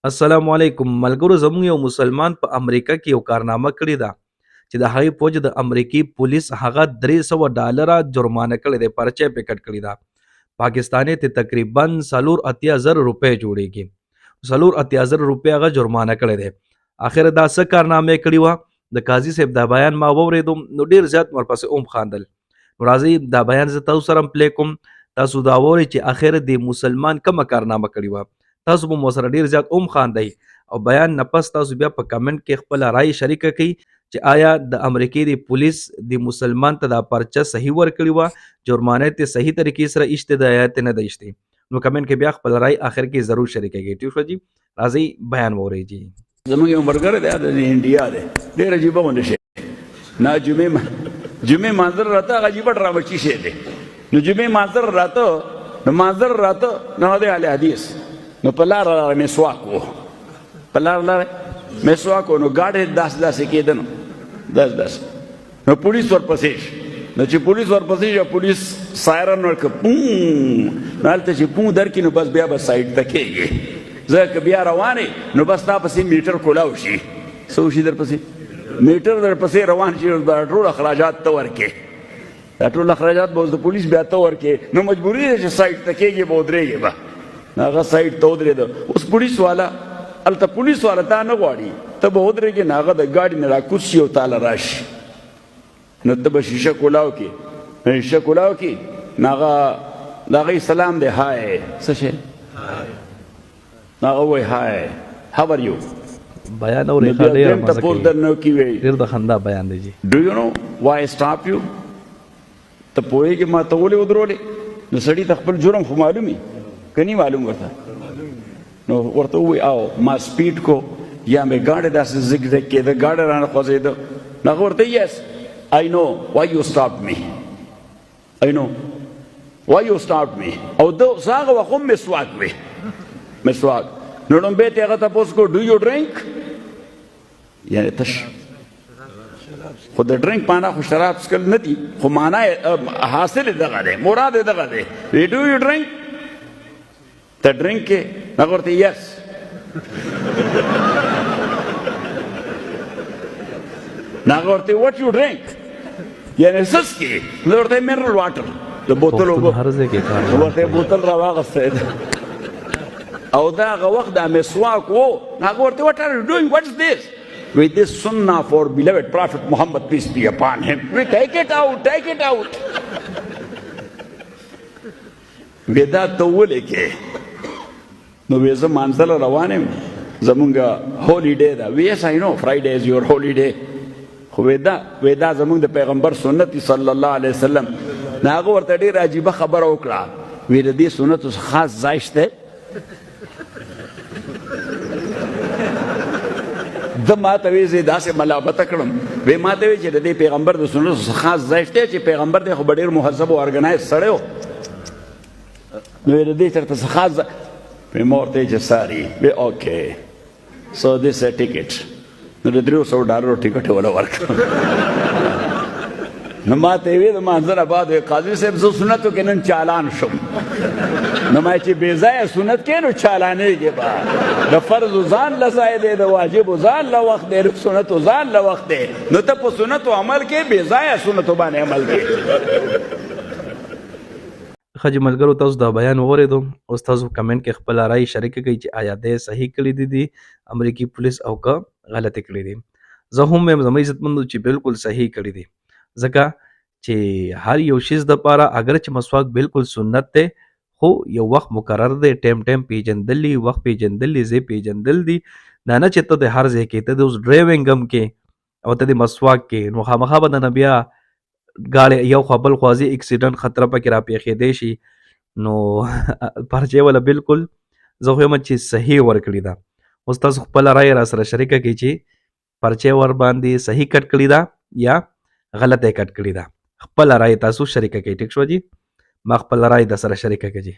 السلام علیکم ملګرو. زموږ یو مسلمان په امریکا کې یو کارنامه کړې ده چې د هغې په وجه د امریکي پولیس هغه $300 جرمانه کړی دی، پرچه پې کټ کړي ده. پاکستاني ته تقریبا 480,000 روپۍ جوړېږي. 480,000 روپۍ هغه جرمانه کړی دی. آخر دا څه کارنامې کړي وه؟ د قاضي صاحب دا بیان ما واورېدم نو ډېر زیات ورپسې خاندل. نو راځئ دا بیان زه تاسو سره پلی کوم، تاسو دا واورئ چې آخر د مسلمان کومه کارنامه کړې وه. تاسو به مو سره ډیر زیات خاندئ او بیان نه پس تاسو بیا په کمنټ کې خپل رائے شریکه کړئ چې آیا د امریکای د پولیس د مسلمان ته دا پرچه صحیح ورکړې وه، جرمانه ته صحیح طریقې سره ایشته ده یا ته نه ده ایشته؟ نو کمنټ کې بیا خپل رائے آخر کې ضرور شریکه کړئ. ټیک شو جی، راځئ بیان واورئ جی. زموږ یو ملګری دی د انډیا دی، ډېر عجیبه غونډه شی نه جمعې مانځر راته هغه عجیبه ډرامچي شی دی. نو جمعې مانځر راته نو دی اهل حدیث نو په لاره مسواک و، په لاره مسواک و، نو ګاډی داسې کېده نو پولیس ورپسې نو چې پولیس ورپسې شو پولیس سایرن ورکړه پون، نو هلته چې پون درکړي نو بس بیا به سایډ ته کېږي. ځکه که بیا روانې نو بس تا پسې میټر کولاو شي، څه وشي در پسې میټر در پسې روان شي، دا ټول اخراجات ته ورکې، دا ټول اخراجات به اوس د پولیس بیا ته ورکې، نو مجبوري ده چې سایډ ته کېږي به ودرېږي به. هغه سایډ ته ودرېده. اوس پولیس والا هلته پولیس والا تا نه غواړي، ته به ودرېږې نو هغه د ګاډي نه راکوز شي او تاله راشي، نو ته به شیشه کولاو کې شیشه کولاو کې نو هغه د هغې سلام دی، های څه شی، نو هغه وایي های هاو آر یو. بیان اورئ ښه ډېره مزه کوي، درنه کې وایي ډېر د خندا بیان دی جی. ډو یو نو وای اسټاپ یو، ته پوهېږې ما ته ولې ودرولې؟ نو سړي ته خپل جرم خو معلوم وي که نه معلوم ورته؟ نو ورته ووایي او ما سپیډ کو یا مې ګاډی داسې زګ زګ کېده، ګاډی رانه خوځېده. نو هغه ورته یس آی نو وای یو سټاپ می، آی نو وای یو سټاپ می. او د هغه وخت هم مسواک وی، مسواک. نو ډومبې ته هغه تپوس کو ډو یو ډرینک، یعنې تش خو د ډرینک معنا خو شراب څښل نه دي، خو معنا حاصل یې دغه دی، مراد یې دغه دی. وی ډو یو ډرینک، ته ډرینک کې؟ هغه ورته یس. هغه ورته وټ یو ډرینک، یعنې څه څښې؟ نو ورته منرل واټر، د بوتل اوبه، ورته بوتل راواغستی او دا هغه وخت دا مسواک و. هغه ورته what are you doing, what is this? With this sunnah for beloved Prophet Muhammad, peace be upon him. We take it out, take it out. ودا ته ولې کې؟ نو وی زه مانځله روان یم، زمونږ هولیډے ده. وی یس آی نو فرایډے از یور هولیډے. خو ودا زمونږ د پیغمبر سنت دی صلی الله علیه وسلم. نو هغه ورته ډېره عجیبه خبره وکړه، وی د دې سنتو خاص ځای شته؟ زه ما ته وی زه داسې ملامته کړم، وی ما ته وی چې د دې پیغمبر د سنتو خاص ځای شته چې پیغمبر دی خو به ډېر مهذب او ارګنایز سړی و، نو د دې چېرته څه خاص ځای؟ وی ما ورته وی چې ساري. وی اوکې سو دس ا ټیکټ. نو د $300 ټیکټ یې وله ورکړ. نو ما ته وی د مانځر بعد وی قاضي صاحب زه سنتو کې نن چالان شم. نو ما چې بې ځایه سنت کې نو چالانېږي به، د فرض ځان له ځای دی، د واجب ځان له وخت دی، د سنتو ځان له وخت دی. نو ته په سنتو عمل کې، بې ځایه سنتو باندې عمل کې. ښه جي ملګرو، تاسو دا بیان واورېدو. اوس تاسو کمنټ کې خپل رائے شریکه کړئ چې آیا دی صحیح کړي دي امریکي پولیس او که غلطې کړي دي. زه هم یم زما عزتمندو چې بالکل صحیح کړي دي، ځکه چې هر یو شیز دپاره اگر چې مسواک بالکل سنت دی خو یو وخت مقرر دی، ټیم پیژندل دي، وخت پیژندل دي، ځای پیژندل دي. دا نه چې ته د هر ځای کې ته د اوس ډرایوینګ هم کې او ته د مسواک کې، نو خامخا به نه بیا ګاډی یو خوا بل خوا ځي، اکسیډنټ خطره پکې راپېښېدی شي. نو پرچې والا بالکل زه خو یم چې صحیح ورکړې ده. اوس تاسو خپله رایه را سره شریکه کړئ چې پرچې ور باندې صحیح کټ کړې ده یا غلطه کټ کړې ده. خپله رایه تاسو شریکه کړئ. ټیک شوه جي، ما خپله رایه در سره شریکه کړه جي.